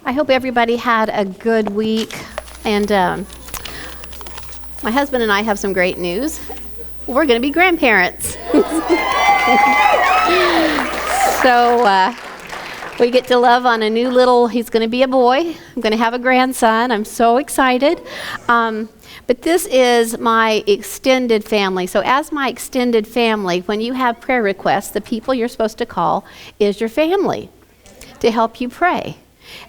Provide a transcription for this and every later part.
I hope everybody had a good week. And my husband and I have some great news. We're going to be grandparents. So we get to love on a new little, he's going to be a boy. I'm going to have a grandson. I'm so excited. But this is my extended family. So as my extended family, when you have prayer requests, the people you're supposed to call is your family to help you pray.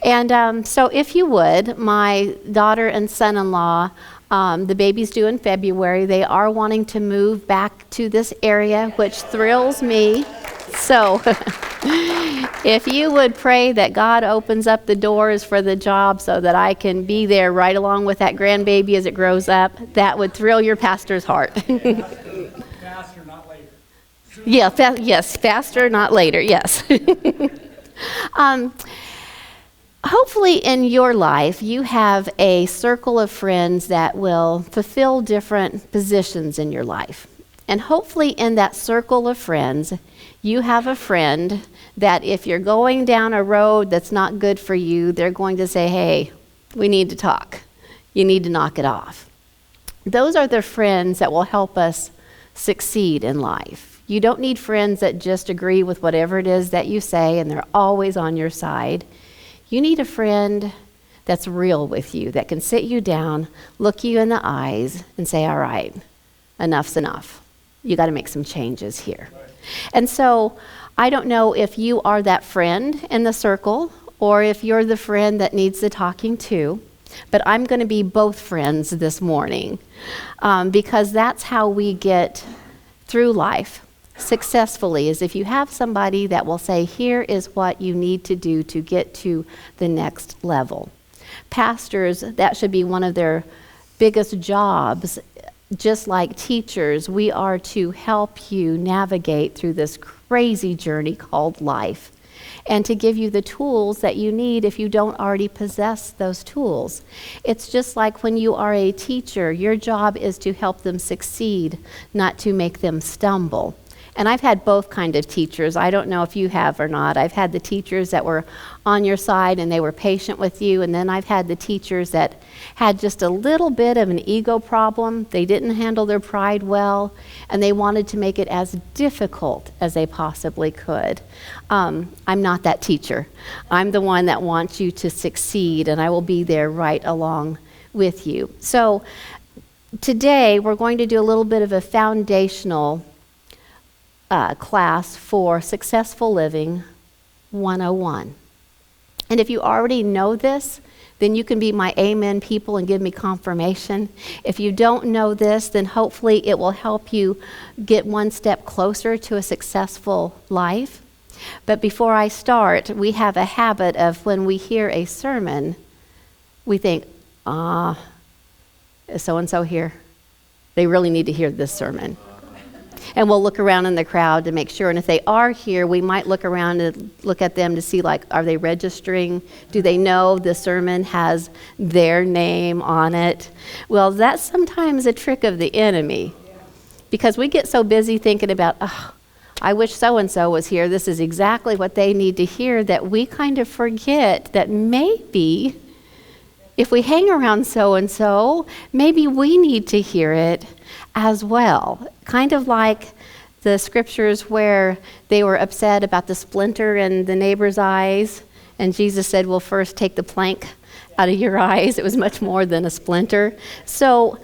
And so if you would, my daughter and son-in-law, the baby's due in February. They are wanting to move back to this area, which thrills me. So if you would pray that God opens up the doors for the job so that I can be there right along with that grandbaby as it grows up, that would thrill your pastor's heart. Faster, not later. Yeah, yes, faster, not later, yes. Hopefully in your life, you have a circle of friends that will fulfill different positions in your life. And hopefully in that circle of friends, you have a friend that if you're going down a road that's not good for you, they're going to say, hey, we need to talk. You need to knock it off. Those are the friends that will help us succeed in life. You don't need friends that just agree with whatever it is that you say and they're always on your side. You need a friend that's real with you, that can sit you down, look you in the eyes, and say, all right, enough's enough. You got to make some changes here. Right. And so I don't know if you are that friend in the circle or if you're the friend that needs the talking to, but I'm going to be both friends this morning because that's how we get through life successfully, is if you have somebody that will say, here is what you need to do to get to the next level. Pastors, that should be one of their biggest jobs. Just like teachers, we are to help you navigate through this crazy journey called life and to give you the tools that you need if you don't already possess those tools. It's just like when you are a teacher, your job is to help them succeed, not to make them stumble. And I've had both kind of teachers. I don't know if you have or not. I've had the teachers that were on your side and they were patient with you, and then I've had the teachers that had just a little bit of an ego problem. They didn't handle their pride well, and they wanted to make it as difficult as they possibly could. I'm not that teacher. I'm the one that wants you to succeed, and I will be there right along with you. So today we're going to do a little bit of a foundational class for Successful Living 101. And if you already know this, then you can be my amen people and give me confirmation. If you don't know this, then hopefully it will help you get one step closer to a successful life. But before I start, we have a habit of when we hear a sermon, we think, is so-and-so here? They really need to hear this sermon. And we'll look around in the crowd to make sure. And if they are here, we might look around and look at them to see, like, are they registering? Do they know the sermon has their name on it? Well, that's sometimes a trick of the enemy because we get so busy thinking about, I wish so-and-so was here. This is exactly what they need to hear, that we kind of forget that maybe if we hang around so-and-so, maybe we need to hear it as well. Kind of like the scriptures where they were upset about the splinter in the neighbor's eyes, and Jesus said, well, first take the plank out of your eyes. It was much more than a splinter. So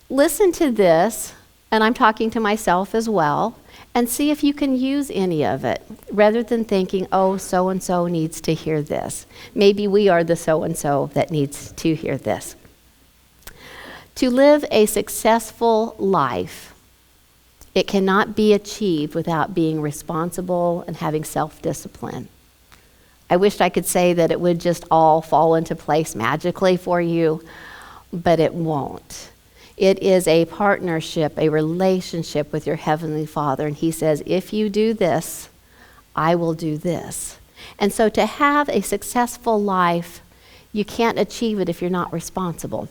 listen to this, and I'm talking to myself as well, and see if you can use any of it, rather than thinking, oh, so-and-so needs to hear this. Maybe we are the so-and-so that needs to hear this. To live a successful life, it cannot be achieved without being responsible and having self-discipline. I wish I could say that it would just all fall into place magically for you, but it won't. It is a partnership, a relationship with your Heavenly Father. And He says, if you do this, I will do this. And so to have a successful life, you can't achieve it if you're not responsible.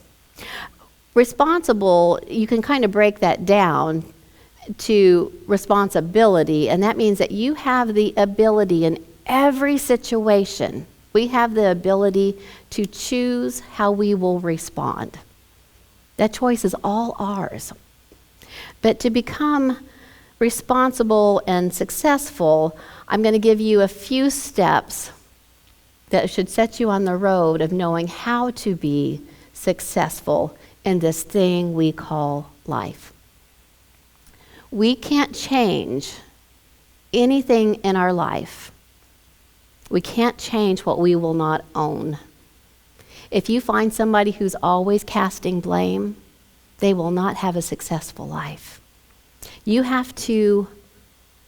Responsible, you can kind of break that down to responsibility, and that means that you have the ability in every situation We have the ability to choose how we will respond. That choice is all ours. But to become responsible and successful, I'm going to give you a few steps that should set you on the road of knowing how to be successful in this thing we call life. We can't change anything in our life. We can't change what we will not own. If you find somebody who's always casting blame, they will not have a successful life. You have to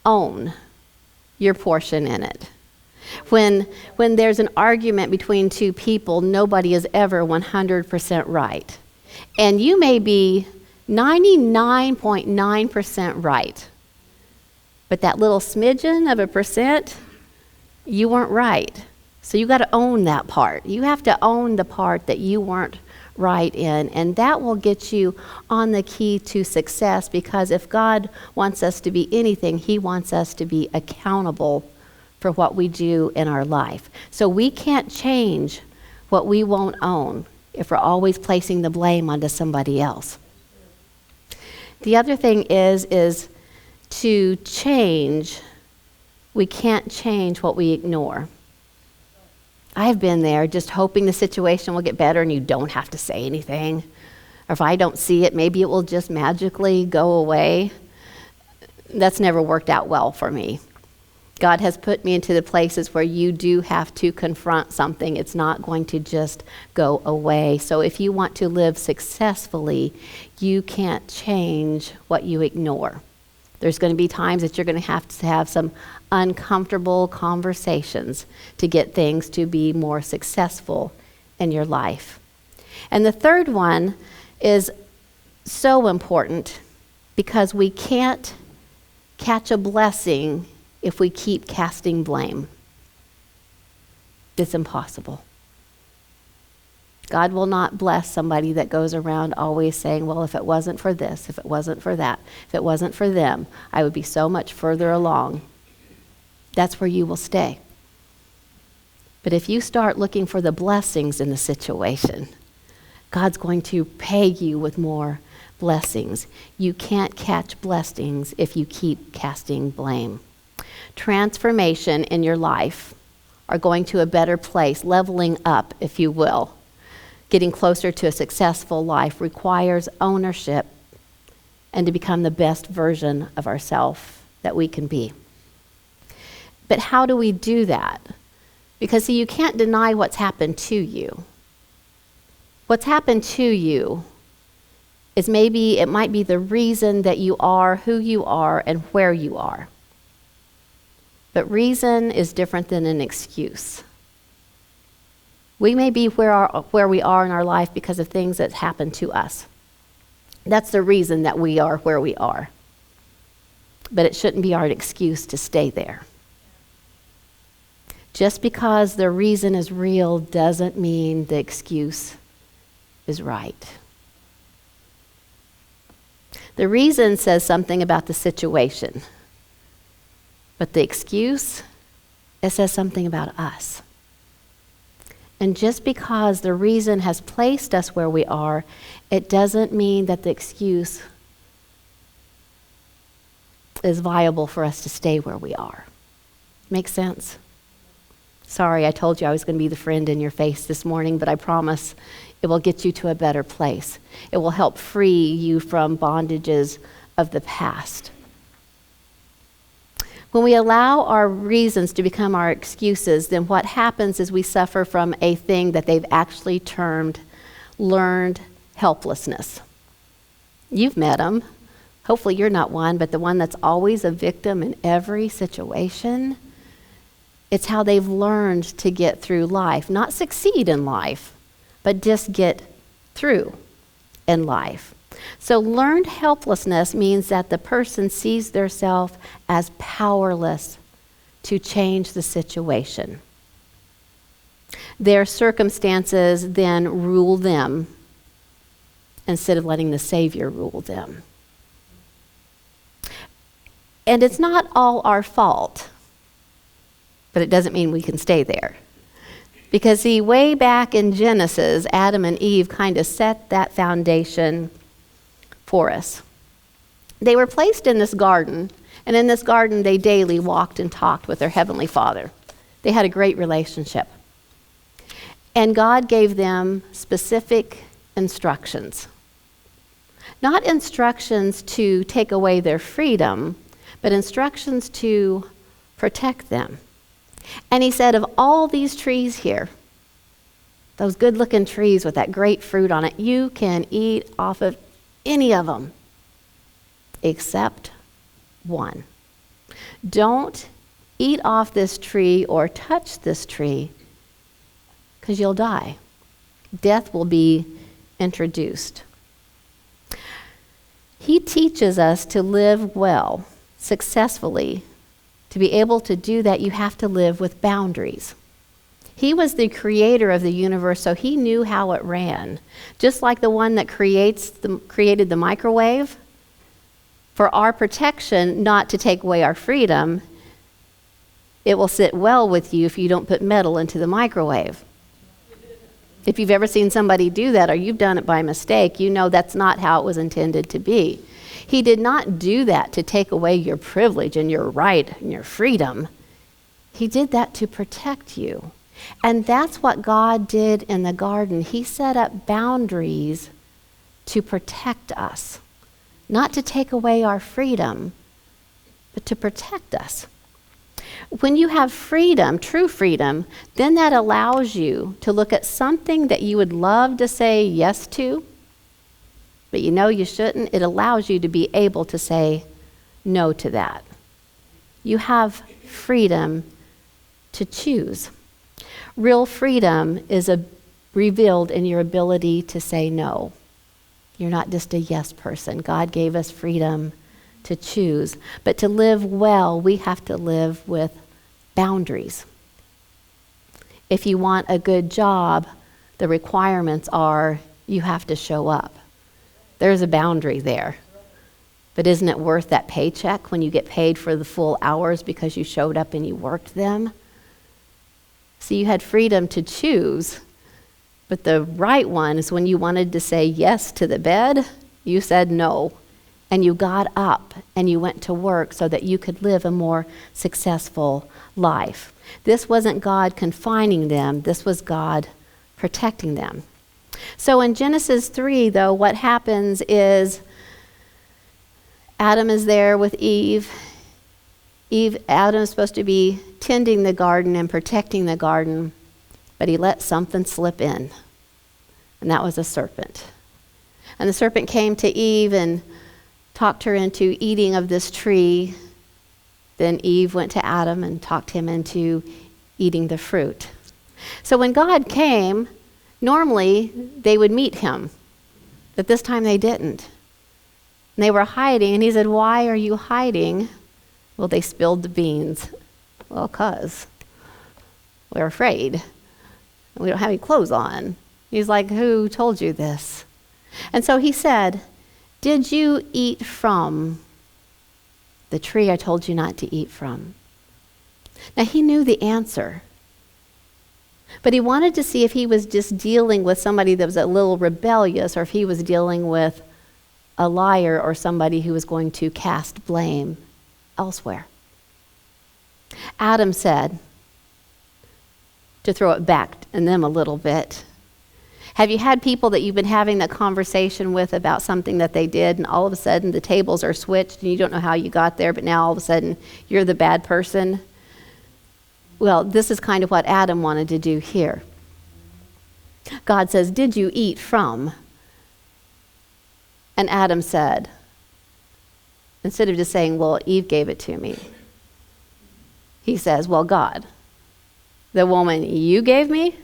own your portion in it. When there's an argument between two people, nobody is ever 100% right. And you may be 99.9% right. But that little smidgen of a percent, you weren't right. So you got to own that part. You have to own the part that you weren't right in. And that will get you on the key to success, because if God wants us to be anything, he wants us to be accountable for what we do in our life. So we can't change what we won't own if we're always placing the blame onto somebody else. The other thing is to change, we can't change what we ignore. I've been there just hoping the situation will get better and you don't have to say anything. Or if I don't see it, maybe it will just magically go away. That's never worked out well for me. God has put me into the places where you do have to confront something. It's not going to just go away. So if you want to live successfully, you can't change what you ignore. There's going to be times that you're going to have some uncomfortable conversations to get things to be more successful in your life. And the third one is so important because we can't catch a blessing if we keep casting blame. It's impossible. God will not bless somebody that goes around always saying, well, if it wasn't for this, if it wasn't for that, if it wasn't for them, I would be so much further along. That's where you will stay. But if you start looking for the blessings in the situation, God's going to pay you with more blessings. You can't catch blessings if you keep casting blame. Transformation in your life, or going to a better place, leveling up, if you will, getting closer to a successful life, requires ownership and to become the best version of ourselves that we can be. But how do we do that? Because, see, you can't deny what's happened to you. What's happened to you is maybe it might be the reason that you are who you are and where you are. But reason is different than an excuse. We may be where we are in our life because of things that happened to us. That's the reason that we are where we are. But it shouldn't be our excuse to stay there. Just because the reason is real doesn't mean the excuse is right. The reason says something about the situation. But the excuse, it says something about us. And just because the reason has placed us where we are, it doesn't mean that the excuse is viable for us to stay where we are. Make sense? Sorry, I told you I was going to be the friend in your face this morning, but I promise it will get you to a better place. It will help free you from bondages of the past. When we allow our reasons to become our excuses, then what happens is we suffer from a thing that they've actually termed learned helplessness. You've met them. Hopefully you're not one, but the one that's always a victim in every situation. It's how they've learned to get through life, not succeed in life, but just get through in life. So learned helplessness means that the person sees themselves as powerless to change the situation. Their circumstances then rule them instead of letting the Savior rule them. And it's not all our fault, but it doesn't mean we can stay there. Because see, way back in Genesis, Adam and Eve kind of set that foundation for us. They were placed in this garden, and in this garden they daily walked and talked with their Heavenly Father. They had a great relationship. And God gave them specific instructions. Not instructions to take away their freedom, but instructions to protect them. And he said, of all these trees here, those good-looking trees with that great fruit on it, you can eat off of any of them except one. Don't eat off this tree or touch this tree because you'll die. Death will be introduced. He teaches us to live well, successfully. To be able to do that, you have to live with boundaries. He was the creator of the universe, so he knew how it ran. Just like the one that created the microwave, for our protection, not to take away our freedom, it will sit well with you if you don't put metal into the microwave. If you've ever seen somebody do that or you've done it by mistake, you know that's not how it was intended to be. He did not do that to take away your privilege and your right and your freedom. He did that to protect you. And that's what God did in the garden. He set up boundaries to protect us. Not to take away our freedom, but to protect us. When you have freedom, true freedom, then that allows you to look at something that you would love to say yes to, but you know you shouldn't. It allows you to be able to say no to that. You have freedom to choose. Real freedom is revealed in your ability to say no. You're not just a yes person. God gave us freedom to choose. But to live well, we have to live with boundaries. If you want a good job, the requirements are you have to show up. There's a boundary there. But isn't it worth that paycheck when you get paid for the full hours because you showed up and you worked them? So you had freedom to choose. But the right one is when you wanted to say yes to the bed, you said no. And you got up and you went to work so that you could live a more successful life. This wasn't God confining them. This was God protecting them. So in Genesis 3, though, what happens is Adam is there with Eve. Adam is supposed to be tending the garden and protecting the garden, but he let something slip in, and that was a serpent. And the serpent came to Eve and talked her into eating of this tree. Then Eve went to Adam and talked him into eating the fruit. So when God came, normally they would meet him, but this time they didn't. And they were hiding, and he said, "Why are you hiding?" Well, they spilled the beans. Well, 'cause we're afraid. We don't have any clothes on. He's like, "Who told you this?" And so he said, "Did you eat from the tree I told you not to eat from?" Now, he knew the answer. But he wanted to see if he was just dealing with somebody that was a little rebellious or if he was dealing with a liar or somebody who was going to cast blame elsewhere. Adam said, to throw it back in them a little bit, have you had people that you've been having that conversation with about something that they did, and all of a sudden the tables are switched and you don't know how you got there, but now all of a sudden you're the bad person? Well, this is kind of what Adam wanted to do here. God says, "Did you eat from?" And Adam said, instead of just saying, "Well, Eve gave it to me," he says, "Well, God, the woman you gave me,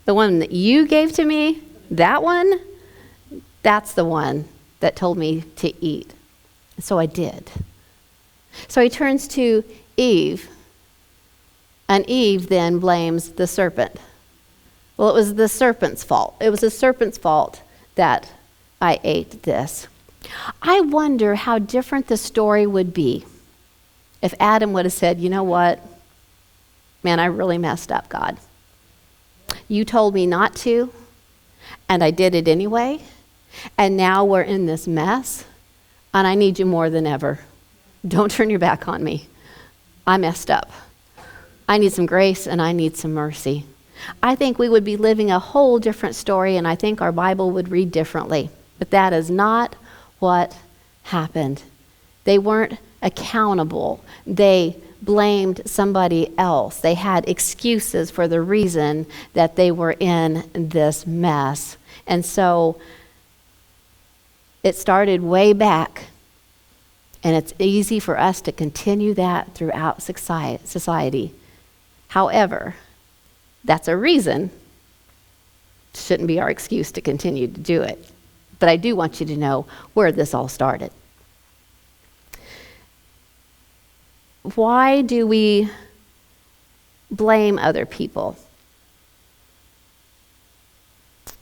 the one that you gave to me, that one, that's the one that told me to eat." So I did. So he turns to Eve, and Eve then blames the serpent. Well, it was the serpent's fault. It was the serpent's fault that I ate this. I wonder how different the story would be if Adam would have said, "You know what? man, I really messed up, God. You told me not to, and I did it anyway, and now we're in this mess, and I need you more than ever. Don't turn your back on me. I messed up. I need some grace, and I need some mercy. I think we would be living a whole different story, and I think our Bible would read differently. But that is not what happened. They weren't accountable. They blamed somebody else. They had excuses for the reason that they were in this mess. And so it started way back, and it's easy for us to continue that throughout society. However, that's a reason. Shouldn't be our excuse to continue to do it. But I do want you to know where this all started. Why do we blame other people?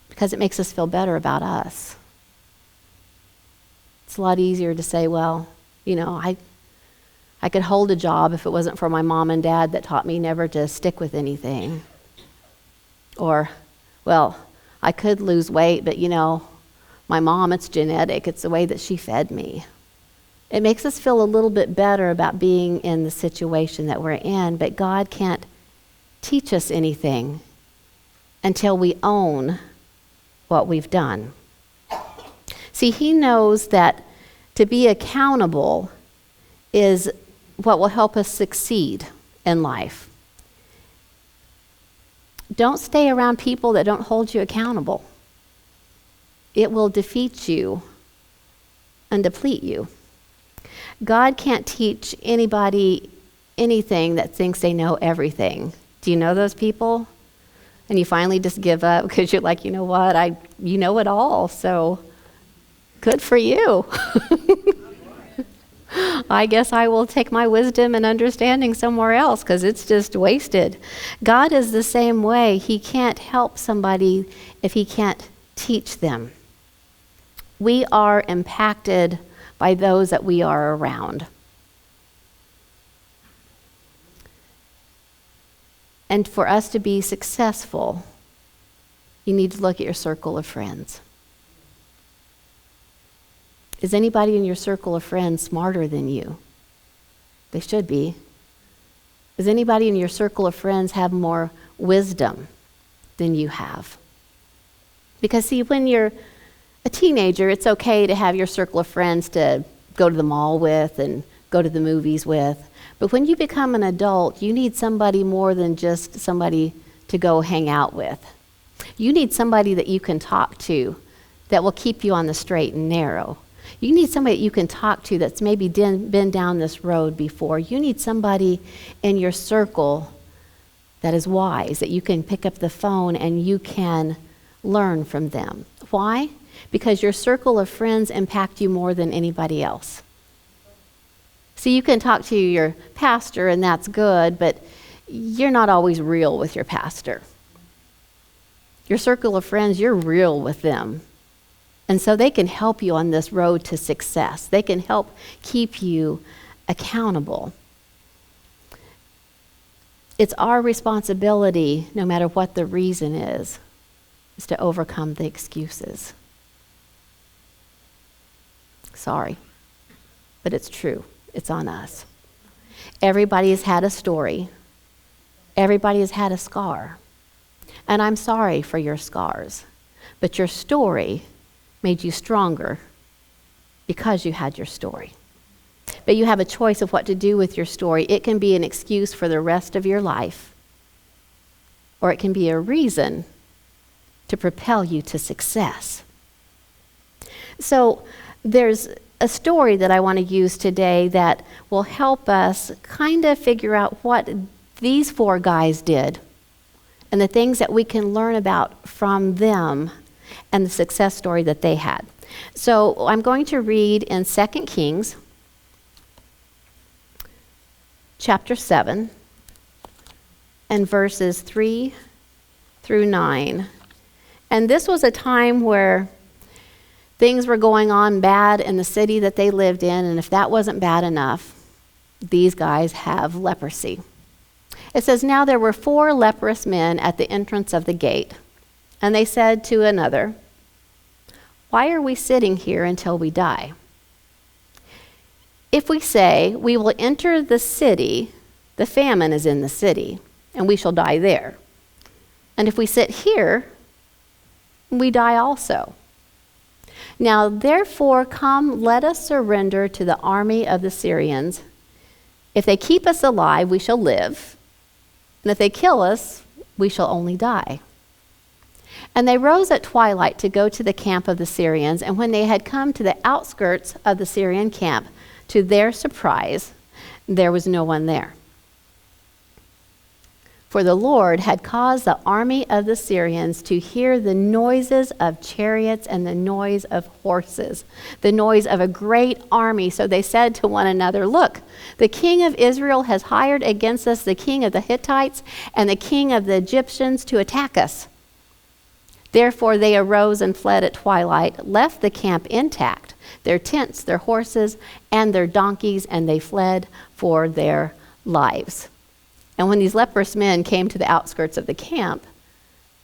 Because it makes us feel better about us. It's a lot easier to say, well, I could hold a job if it wasn't for my mom and dad that taught me never to stick with anything. Or, well, I could lose weight, but my mom, it's genetic. It's the way that she fed me. It makes us feel a little bit better about being in the situation that we're in, but God can't teach us anything until we own what we've done. See, He knows that to be accountable is what will help us succeed in life. Don't stay around people that don't hold you accountable. It will defeat you and deplete you. God can't teach anybody anything that thinks they know everything. Do you know those people? And you finally just give up because you're like, you know what, you know it all, so good for you. I guess I will take my wisdom and understanding somewhere else because it's just wasted. God is the same way. He can't help somebody if He can't teach them. We are impacted by those that we are around. And for us to be successful, you need to look at your circle of friends. Is anybody in your circle of friends smarter than you? They should be. Does anybody in your circle of friends have more wisdom than you have? Because see, when you're a teenager, it's okay to have your circle of friends to go to the mall with and go to the movies with. But when you become an adult, you need somebody more than just somebody to go hang out with. You need somebody that you can talk to that will keep you on the straight and narrow. You need somebody that you can talk to that's maybe been down this road before. You need somebody in your circle that is wise, that you can pick up the phone and you can learn from them. Why? Because your circle of friends impact you more than anybody else. See, you can talk to your pastor and that's good, but you're not always real with your pastor. Your circle of friends, you're real with them. And so they can help you on this road to success. They can help keep you accountable. It's our responsibility, no matter what the reason is to overcome the excuses. Sorry, but it's true. It's on us. Everybody has had a story. Everybody has had a scar. And I'm sorry for your scars, but your story made you stronger because you had your story. But you have a choice of what to do with your story. It can be an excuse for the rest of your life, or it can be a reason to propel you to success. So there's a story that I want to use today that will help us kind of figure out what these four guys did and the things that we can learn about from them and the success story that they had. So I'm going to read in 2 Kings chapter 7 and verses 3 through 9. And this was a time where things were going on bad in the city that they lived in, and if that wasn't bad enough, these guys have leprosy. It says, "Now there were 4 leprous men at the entrance of the gate, and they said to another, 'Why are we sitting here until we die? If we say, we will enter the city, the famine is in the city, and we shall die there. And if we sit here, we die also. Now therefore come, let us surrender to the army of the Syrians. If they keep us alive, we shall live, and if they kill us, we shall only die.' And they rose at twilight to go to the camp of the Syrians, and when they had come to the outskirts of the Syrian camp, to their surprise, there was no one there. For the Lord had caused the army of the Syrians to hear the noises of chariots and the noise of horses, the noise of a great army. So they said to one another, 'Look, the king of Israel has hired against us the king of the Hittites and the king of the Egyptians to attack us.' Therefore they arose and fled at twilight, left the camp intact, their tents, their horses, and their donkeys, and they fled for their lives. And when these leprous men came to the outskirts of the camp,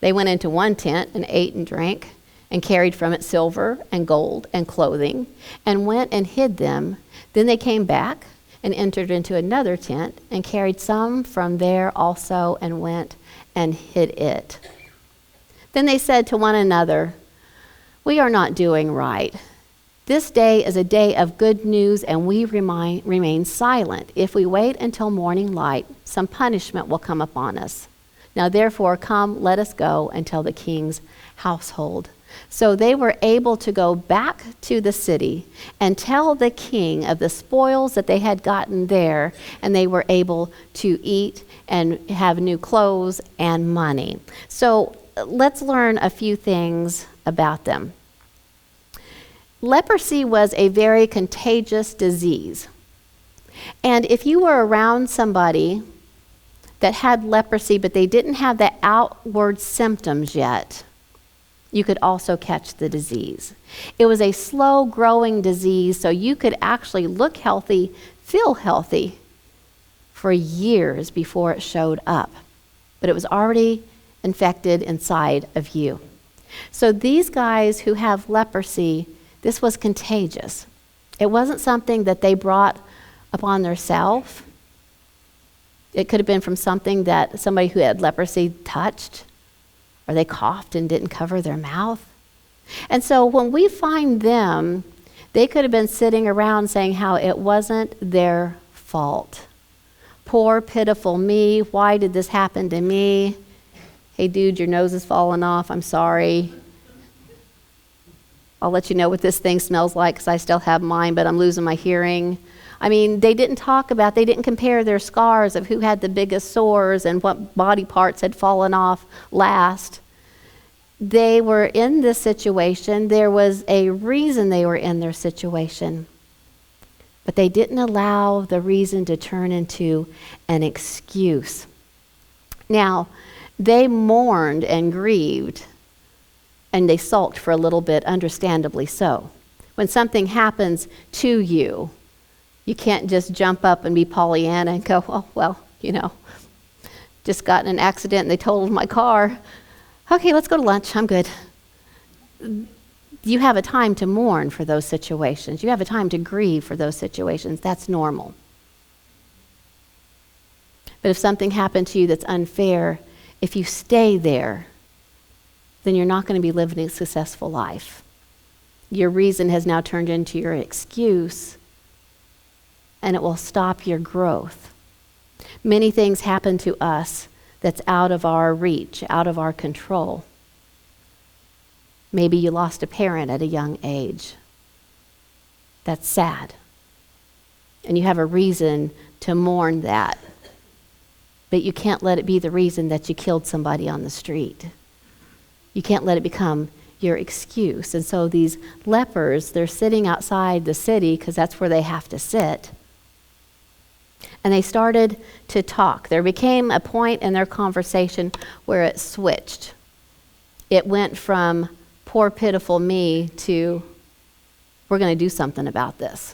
they went into one tent and ate and drank and carried from it silver and gold and clothing and went and hid them. Then they came back and entered into another tent and carried some from there also and went and hid it. Then they said to one another, 'We are not doing right. This day is a day of good news, and we remain silent. If we wait until morning light, some punishment will come upon us. Now therefore, come, let us go and tell the king's household.' So they were able to go back to the city and tell the king of the spoils that they had gotten there, and they were able to eat and have new clothes and money." So let's learn a few things about them. Leprosy was a very contagious disease. And if you were around somebody that had leprosy, but they didn't have the outward symptoms yet, you could also catch the disease. It was a slow-growing disease, so you could actually look healthy, feel healthy for years before it showed up. But it was already infected inside of you. So these guys who have leprosy, this was contagious. It wasn't something that they brought upon themselves. It could have been from something that somebody who had leprosy touched, or they coughed and didn't cover their mouth. And so when we find them, they could have been sitting around saying how it wasn't their fault. Poor, pitiful me. Why did this happen to me? Hey, dude, your nose is falling off. I'm sorry. I'll let you know what this thing smells like because I still have mine, but I'm losing my hearing. I mean, they didn't compare their scars of who had the biggest sores and what body parts had fallen off last. They were in this situation. There was a reason they were in their situation. But they didn't allow the reason to turn into an excuse. Now, they mourned and grieved, and they sulked for a little bit, understandably so. When something happens to you, you can't just jump up and be Pollyanna and go, "Oh, well, just got in an accident and they totaled my car. Okay, let's go to lunch. I'm good." You have a time to mourn for those situations. You have a time to grieve for those situations. That's normal. But if something happened to you that's unfair, if you stay there, then you're not going to be living a successful life. Your reason has now turned into your excuse, and it will stop your growth. Many things happen to us that's out of our reach, out of our control. Maybe you lost a parent at a young age. That's sad. And you have a reason to mourn that. But you can't let it be the reason that you killed somebody on the street. You can't let it become your excuse. And so these lepers, they're sitting outside the city because that's where they have to sit. And they started to talk. There became a point in their conversation where it switched. It went from poor, pitiful me to we're going to do something about this.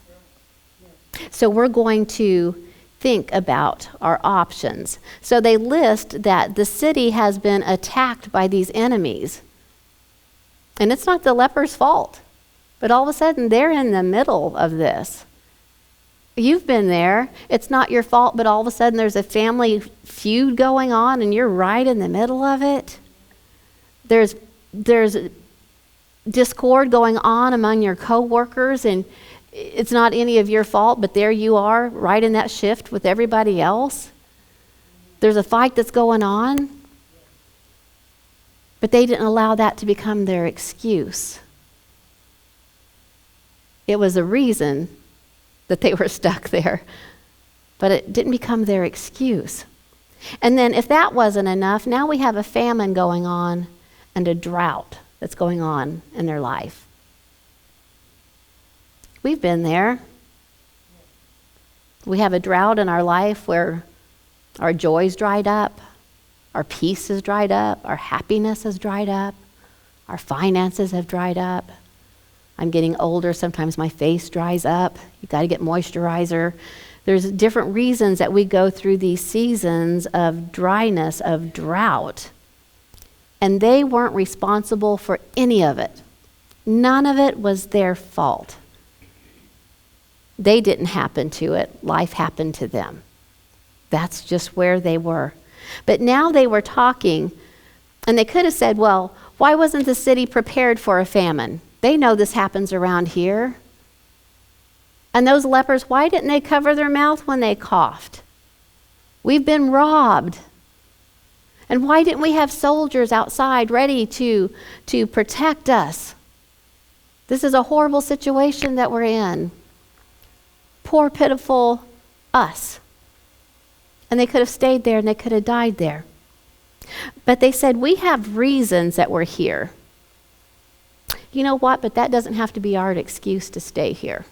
So we're going to think about our options. So they list that the city has been attacked by these enemies. And it's not the lepers' fault. But all of a sudden, they're in the middle of this. You've been there. It's not your fault, but all of a sudden there's a family feud going on and you're right in the middle of it. There's discord going on among your coworkers, and it's not any of your fault, but there you are right in that shift with everybody else. There's a fight that's going on. But they didn't allow that to become their excuse. It was a reason that they were stuck there, but it didn't become their excuse. And then if that wasn't enough, now we have a famine going on and a drought that's going on in their life. We've been there. We have a drought in our life where our joy's dried up, our peace has dried up, our happiness has dried up, our finances have dried up. I'm getting older, sometimes my face dries up. You've got to get moisturizer. There's different reasons that we go through these seasons of dryness, of drought. And they weren't responsible for any of it. None of it was their fault. They didn't happen to it. Life happened to them. That's just where they were. But now they were talking, and they could have said, well, why wasn't the city prepared for a famine? They know this happens around here. And those lepers, why didn't they cover their mouth when they coughed? We've been robbed. And why didn't we have soldiers outside ready to protect us? This is a horrible situation that we're in. Poor, pitiful us. And they could have stayed there and they could have died there. But they said, we have reasons that we're here. You know what? But that doesn't have to be our excuse to stay here.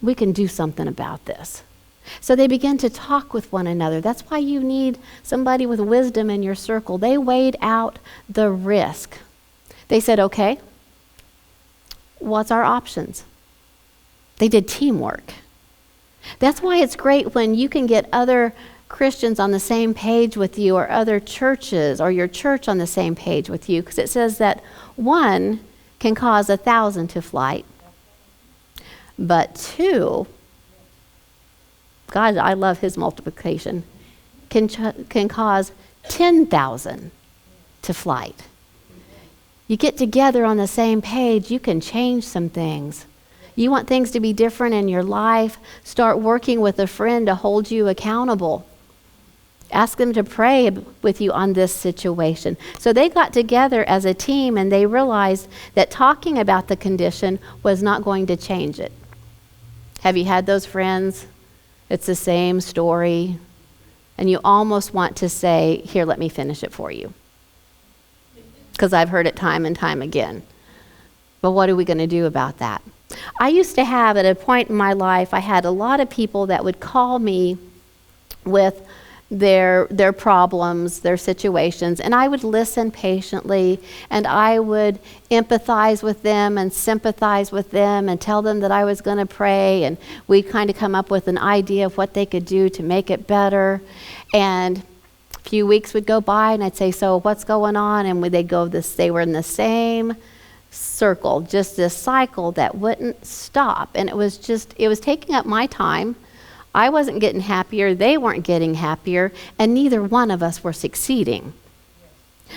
We can do something about this. So they began to talk with one another. That's why you need somebody with wisdom in your circle. They weighed out the risk. They said, okay, what's our options? They did teamwork. That's why it's great when you can get other Christians on the same page with you, or other churches, or your church on the same page with you, because it says that one can cause 1,000 to flight, but two, God, I love his multiplication, can cause 10,000 to flight. You get together on the same page, you can change some things. You want things to be different in your life, start working with a friend to hold you accountable. Ask them to pray with you on this situation. So they got together as a team and they realized that talking about the condition was not going to change it. Have you had those friends? It's the same story. And you almost want to say, here, let me finish it for you. Because I've heard it time and time again. But what are we going to do about that? I used to have, at a point in my life, I had a lot of people that would call me with their problems, their situations, and I would listen patiently, and I would empathize with them and sympathize with them and tell them that I was going to pray, and we'd kind of come up with an idea of what they could do to make it better. And a few weeks would go by, and I'd say, so what's going on? And they were in the same circle, just this cycle that wouldn't stop. And it was taking up my time. I wasn't getting happier, they weren't getting happier, and neither one of us were succeeding.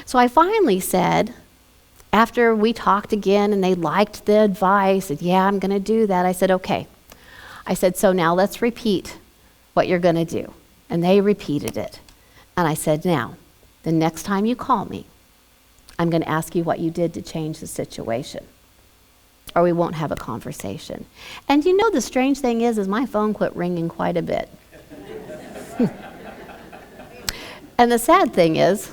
So I finally said, after we talked again and they liked the advice, said, yeah, I'm going to do that. I said, okay. I said, so now let's repeat what you're going to do. And they repeated it. And I said, now, the next time you call me, I'm going to ask you what you did to change the situation, or we won't have a conversation. And you know, the strange thing is my phone quit ringing quite a bit. And the sad thing is,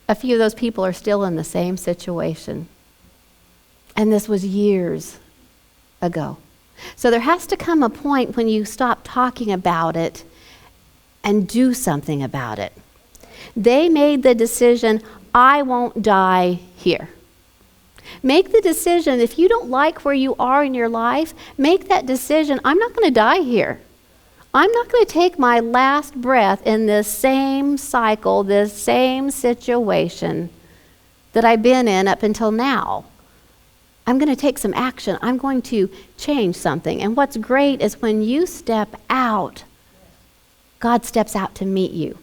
a few of those people are still in the same situation. And this was years ago. So there has to come a point when you stop talking about it and do something about it. They made the decision, I won't die here. Make the decision, if you don't like where you are in your life, make that decision, I'm not going to die here. I'm not going to take my last breath in this same cycle, this same situation that I've been in up until now. I'm going to take some action. I'm going to change something. And what's great is when you step out, God steps out to meet you.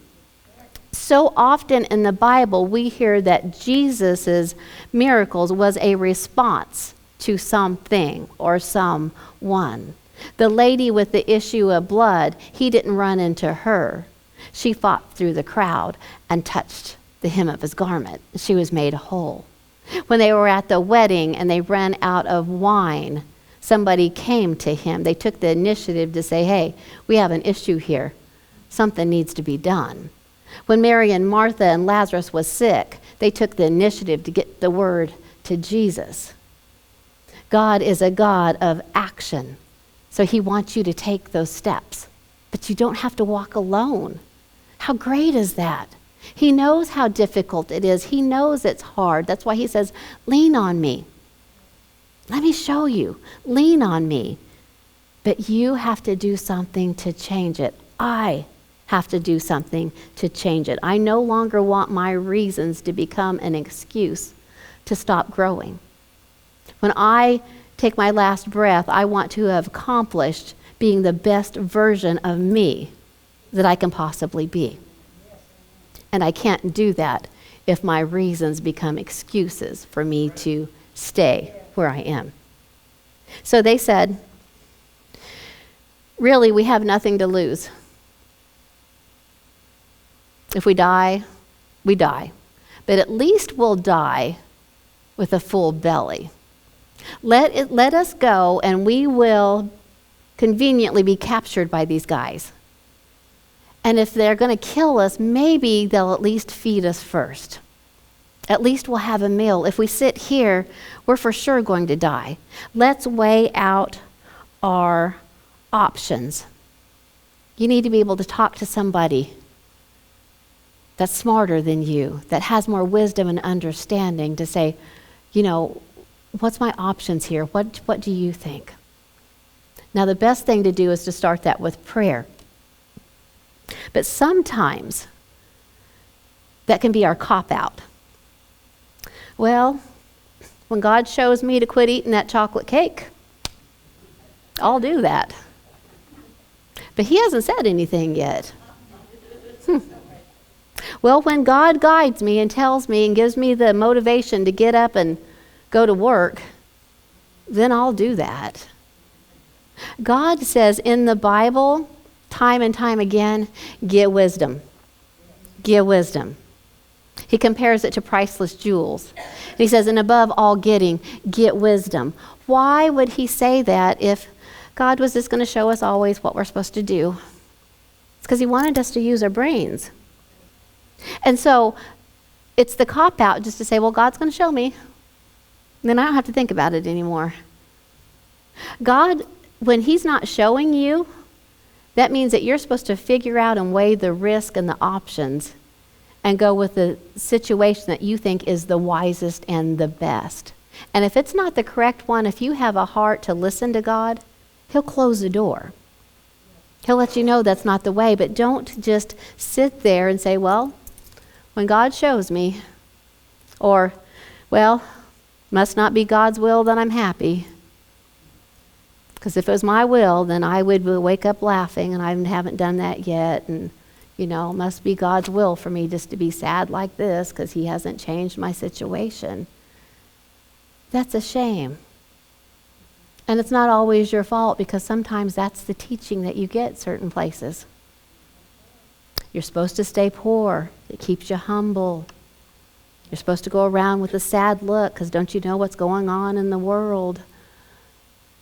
So often in the Bible, we hear that Jesus' miracles was a response to something or someone. The lady with the issue of blood, he didn't run into her. She fought through the crowd and touched the hem of his garment. She was made whole. When they were at the wedding and they ran out of wine, somebody came to him. They took the initiative to say, hey, we have an issue here. Something needs to be done. When Mary and Martha and Lazarus was sick, they took the initiative to get the word to Jesus. God is a God of action. So he wants you to take those steps. But you don't have to walk alone. How great is that? He knows how difficult it is. He knows it's hard. That's why he says, lean on me. Let me show you. Lean on me. But you have to do something to change it. I have to do something to change it. I no longer want my reasons to become an excuse to stop growing. When I take my last breath, I want to have accomplished being the best version of me that I can possibly be. And I can't do that if my reasons become excuses for me to stay where I am. So they said, really, we have nothing to lose. If we die, we die. But at least we'll die with a full belly. Let us go, and we will conveniently be captured by these guys. And if they're going to kill us, maybe they'll at least feed us first. At least we'll have a meal. If we sit here, we're for sure going to die. Let's weigh out our options. You need to be able to talk to somebody that's smarter than you, that has more wisdom and understanding to say, what's my options here? What do you think? Now, the best thing to do is to start that with prayer. But sometimes that can be our cop-out. Well, when God shows me to quit eating that chocolate cake, I'll do that. But he hasn't said anything yet. Well, when God guides me and tells me and gives me the motivation to get up and go to work, then I'll do that. God says in the Bible, time and time again, get wisdom. Get wisdom. He compares it to priceless jewels. And he says, and above all getting, get wisdom. Why would he say that if God was just going to show us always what we're supposed to do? It's because he wanted us to use our brains. And so it's the cop-out just to say, well, God's going to show me. Then I don't have to think about it anymore. God, when he's not showing you, that means that you're supposed to figure out and weigh the risk and the options and go with the situation that you think is the wisest and the best. And if it's not the correct one, if you have a heart to listen to God, he'll close the door. He'll let you know that's not the way, but don't just sit there and say, well, when God shows me, or, well, must not be God's will, then I'm happy. Because if it was my will, then I would wake up laughing, and I haven't done that yet. And, must be God's will for me just to be sad like this because he hasn't changed my situation. That's a shame. And it's not always your fault, because sometimes that's the teaching that you get certain places. You're supposed to stay poor. It keeps you humble. You're supposed to go around with a sad look because don't you know what's going on in the world?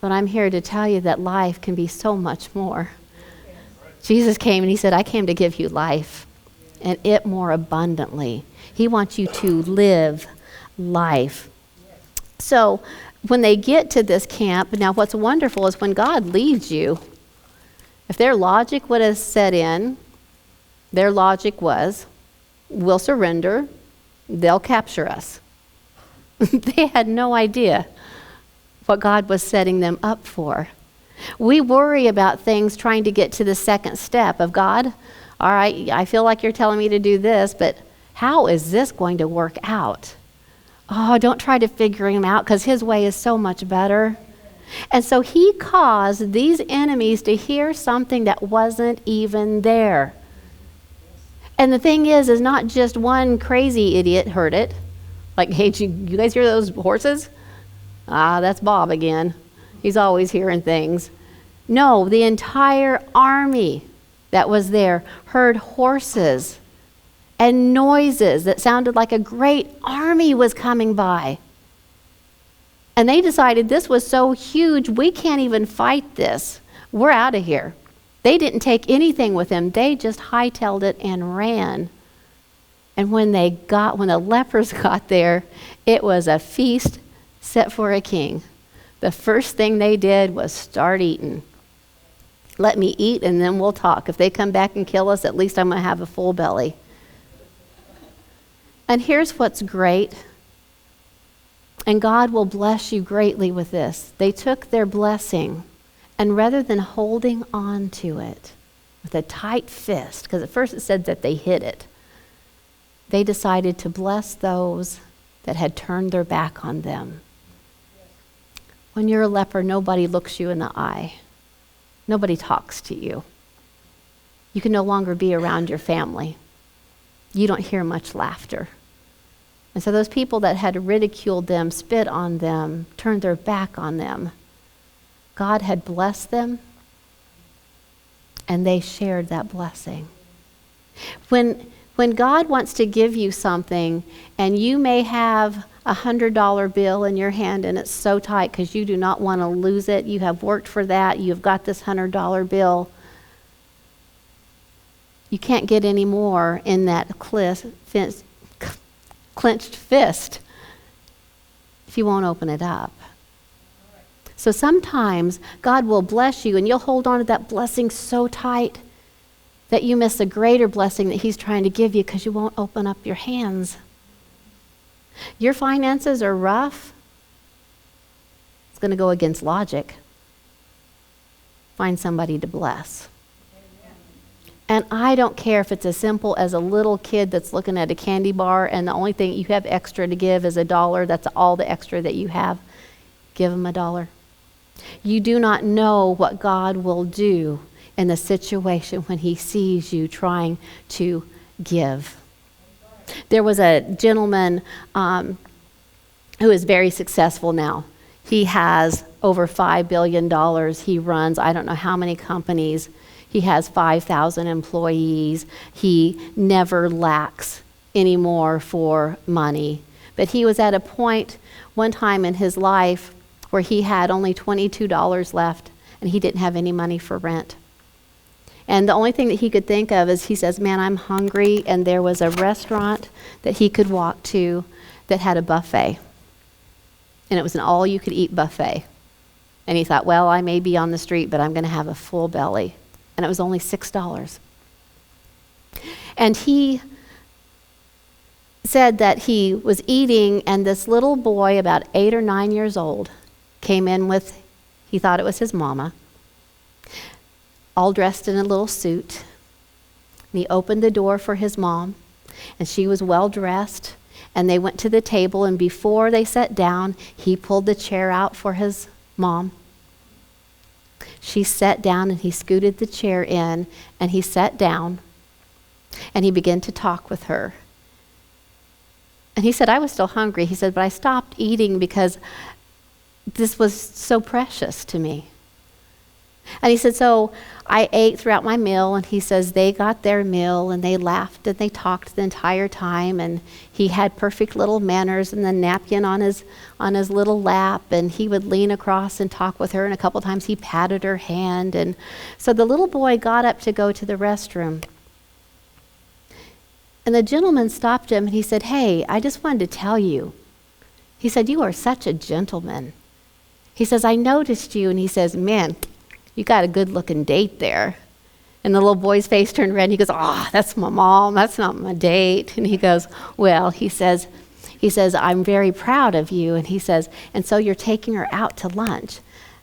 But I'm here to tell you that life can be so much more. Jesus came and he said, I came to give you life, and it more abundantly. He wants you to live life. So when they get to this camp, now what's wonderful is when God leads you, if their logic would have set in, their logic was, we'll surrender, they'll capture us. They had no idea what God was setting them up for. We worry about things trying to get to the second step of God. All right, I feel like you're telling me to do this, but how is this going to work out? Oh, don't try to figure him out because his way is so much better. And so he caused these enemies to hear something that wasn't even there. And the thing is not just one crazy idiot heard it. Like, hey, you guys hear those horses? Ah, that's Bob again. He's always hearing things. No, the entire army that was there heard horses and noises that sounded like a great army was coming by. And they decided this was so huge, we can't even fight this. We're out of here. They didn't take anything with them. They just hightailed it and ran. And when the lepers got there, it was a feast set for a king. The first thing they did was start eating. Let me eat and then we'll talk. If they come back and kill us, at least I'm going to have a full belly. And here's what's great. And God will bless you greatly with this. They took their blessing, and rather than holding on to it with a tight fist, because at first it said that they hid it, they decided to bless those that had turned their back on them. When you're a leper, nobody looks you in the eye. Nobody talks to you. You can no longer be around your family. You don't hear much laughter. And so those people that had ridiculed them, spit on them, turned their back on them, God had blessed them, and they shared that blessing. When God wants to give you something, and you may have a $100 bill in your hand, and it's so tight because you do not want to lose it, you have worked for that, you've got this $100 bill, you can't get any more in that clenched fist if you won't open it up. So sometimes God will bless you and you'll hold on to that blessing so tight that you miss a greater blessing that he's trying to give you because you won't open up your hands. Your finances are rough. It's going to go against logic. Find somebody to bless. And I don't care if it's as simple as a little kid that's looking at a candy bar and the only thing you have extra to give is $1. That's all the extra that you have. Give them $1. You do not know what God will do in the situation when he sees you trying to give. There was a gentleman who is very successful now. He has over $5 billion. He runs I don't know how many companies. He has 5,000 employees. He never lacks anymore for money. But he was at a point one time in his life where he had only $22 left and he didn't have any money for rent. And the only thing that he could think of is he says, man, I'm hungry. And there was a restaurant that he could walk to that had a buffet. And it was an all-you-could-eat buffet. And he thought, well, I may be on the street, but I'm going to have a full belly. And it was only $6. And he said that he was eating, and this little boy, about 8 or 9 years old, came in with, he thought it was his mama, all dressed in a little suit. And he opened the door for his mom, and she was well dressed, and they went to the table, and before they sat down, he pulled the chair out for his mom. She sat down and he scooted the chair in and he sat down and he began to talk with her. And he said, I was still hungry. He said, but I stopped eating because this was so precious to me. And he said, so I ate throughout my meal, and he says they got their meal and they laughed and they talked the entire time, and he had perfect little manners and the napkin on his little lap, and he would lean across and talk with her, and a couple times he patted her hand. And so the little boy got up to go to the restroom. And the gentleman stopped him and he said, hey, I just wanted to tell you. He said, you are such a gentleman. He says, I noticed you. And he says, man, you got a good-looking date there. And the little boy's face turned red, and he goes, that's my mom. That's not my date. And he goes, well, he says, I'm very proud of you. And he says, and so you're taking her out to lunch.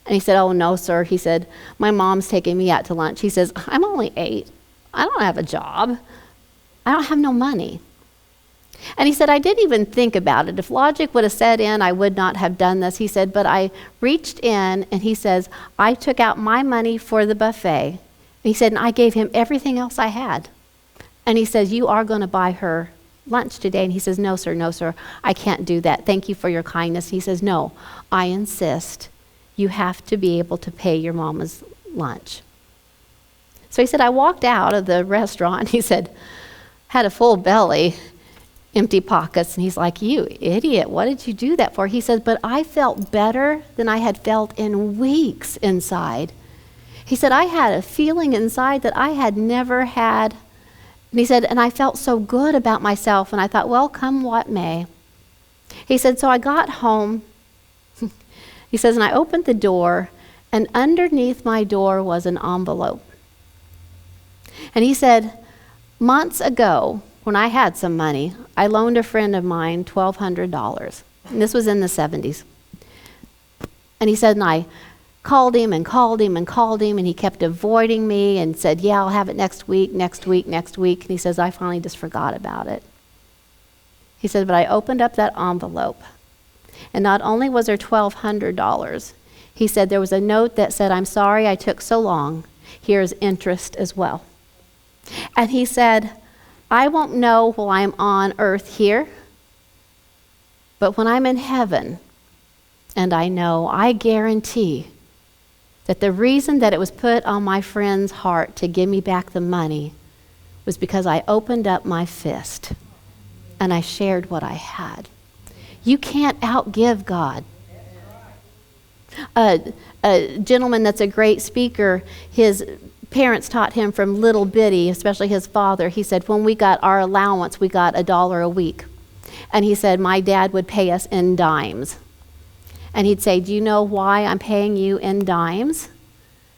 And he said, oh, no, sir. He said, my mom's taking me out to lunch. He says, I'm only 8. I don't have a job. I don't have no money. And he said, I didn't even think about it. If logic would have set in, I would not have done this. He said, but I reached in, and he says, I took out my money for the buffet. And he said, and I gave him everything else I had. And he says, you are going to buy her lunch today? And he says, no, sir, I can't do that. Thank you for your kindness. He says, no, I insist. You have to be able to pay your mama's lunch. So he said, I walked out of the restaurant. He said, had a full belly, empty pockets. And he's like, you idiot, what did you do that for? He says, but I felt better than I had felt in weeks inside. He said, I had a feeling inside that I had never had. And he said, and I felt so good about myself. And I thought, well, come what may. He said, so I got home. He says, and I opened the door, and underneath my door was an envelope. And he said, months ago, when I had some money, I loaned a friend of mine $1,200. And this was in the 70s. And he said, and I called him, and he kept avoiding me and said, yeah, I'll have it next week. And he says, I finally just forgot about it. He said, but I opened up that envelope, and not only was there $1,200, he said there was a note that said, I'm sorry I took so long. Here's interest as well. And he said, I won't know while I'm on earth here, but when I'm in heaven, and I guarantee that the reason that it was put on my friend's heart to give me back the money was because I opened up my fist and I shared what I had. You can't outgive God. A gentleman that's a great speaker, his parents taught him from little bitty, especially his father. He said, when we got our allowance, we got $1 a week. And he said, my dad would pay us in dimes. And he'd say, do you know why I'm paying you in dimes?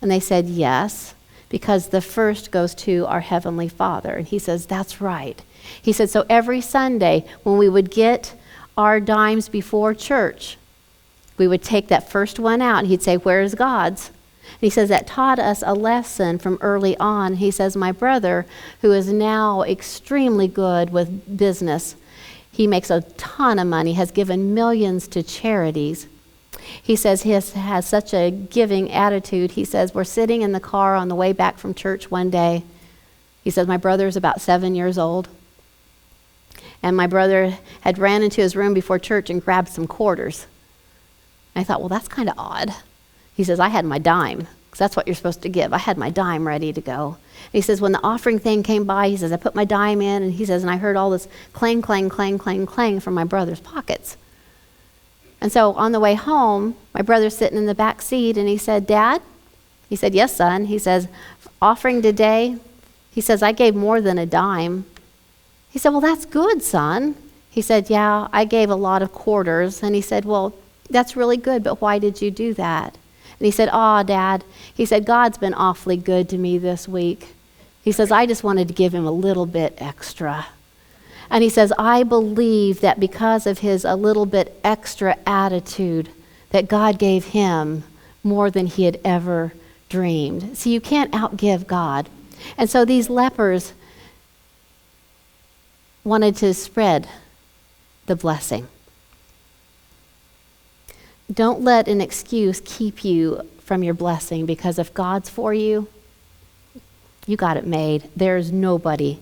And they said, yes, because the first goes to our Heavenly Father. And he says, that's right. He said, so every Sunday when we would get our dimes before church, we would take that first one out, and he'd say, where's God's? And he says that taught us a lesson from early on. He says, my brother, who is now extremely good with business, he makes a ton of money, has given millions to charities. He says he has such a giving attitude. He says, we're sitting in the car on the way back from church one day. He says, my brother's about 7 years old. And my brother had ran into his room before church and grabbed some quarters. And I thought, well, that's kind of odd. He says, I had my dime, because that's what you're supposed to give. I had my dime ready to go. And he says, when the offering thing came by, he says, I put my dime in, and he says, and I heard all this clang, clang, clang, clang, clang from my brother's pockets. And so on the way home, my brother's sitting in the back seat, and he said, Dad? He said, yes, son. He says, offering today? He says, I gave more than a dime. He said, well, that's good, son. He said, yeah, I gave a lot of quarters. And he said, well, that's really good, but why did you do that? And he said, Dad, he said, God's been awfully good to me this week. He says, I just wanted to give him a little bit extra. And he says, I believe that because of his a little bit extra attitude, that God gave him more than he had ever dreamed. See, you can't outgive God. And so these lepers wanted to spread the blessing. Don't let an excuse keep you from your blessing, because if God's for you, you got it made. There's nobody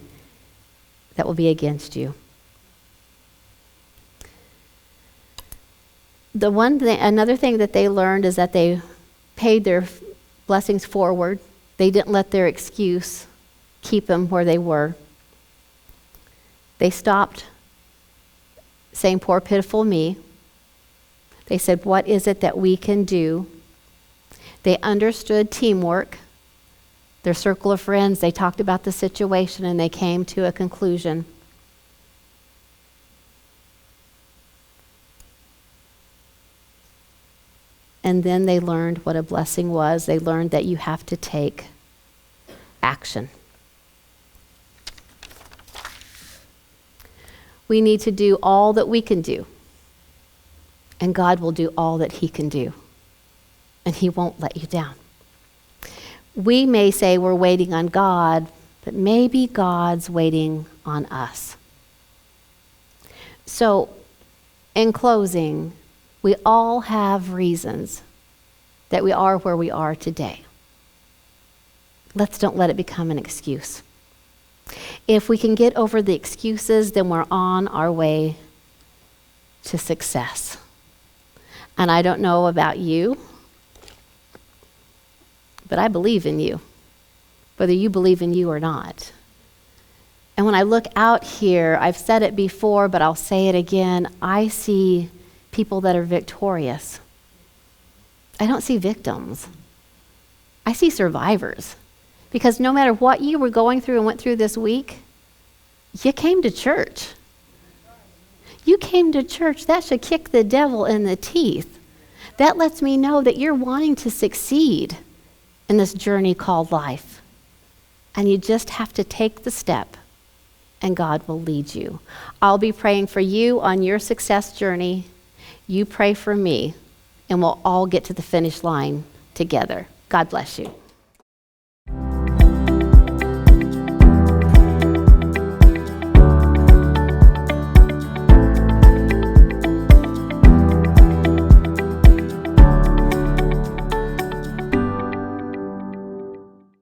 that will be against you. Another thing that they learned is that they paid their blessings forward. They didn't let their excuse keep them where they were. They stopped saying, poor pitiful me. They said, what is it that we can do? They understood teamwork. Their circle of friends, they talked about the situation, and they came to a conclusion. And then they learned what a blessing was. They learned that you have to take action. We need to do all that we can do, and God will do all that he can do. and he won't let you down. We may say we're waiting on God, but maybe God's waiting on us. So, in closing, we all have reasons that we are where we are today. Let's don't let it become an excuse. If we can get over the excuses, then we're on our way to success. And I don't know about you, but I believe in you, whether you believe in you or not. And when I look out here, I've said it before, but I'll say it again, I see people that are victorious. I don't see victims. I see survivors. Because no matter what you were going through and went through this week, you came to church. You came to church. That should kick the devil in the teeth. That lets me know that you're wanting to succeed in this journey called life. And you just have to take the step, and God will lead you. I'll be praying for you on your success journey. You pray for me, and we'll all get to the finish line together. God bless you.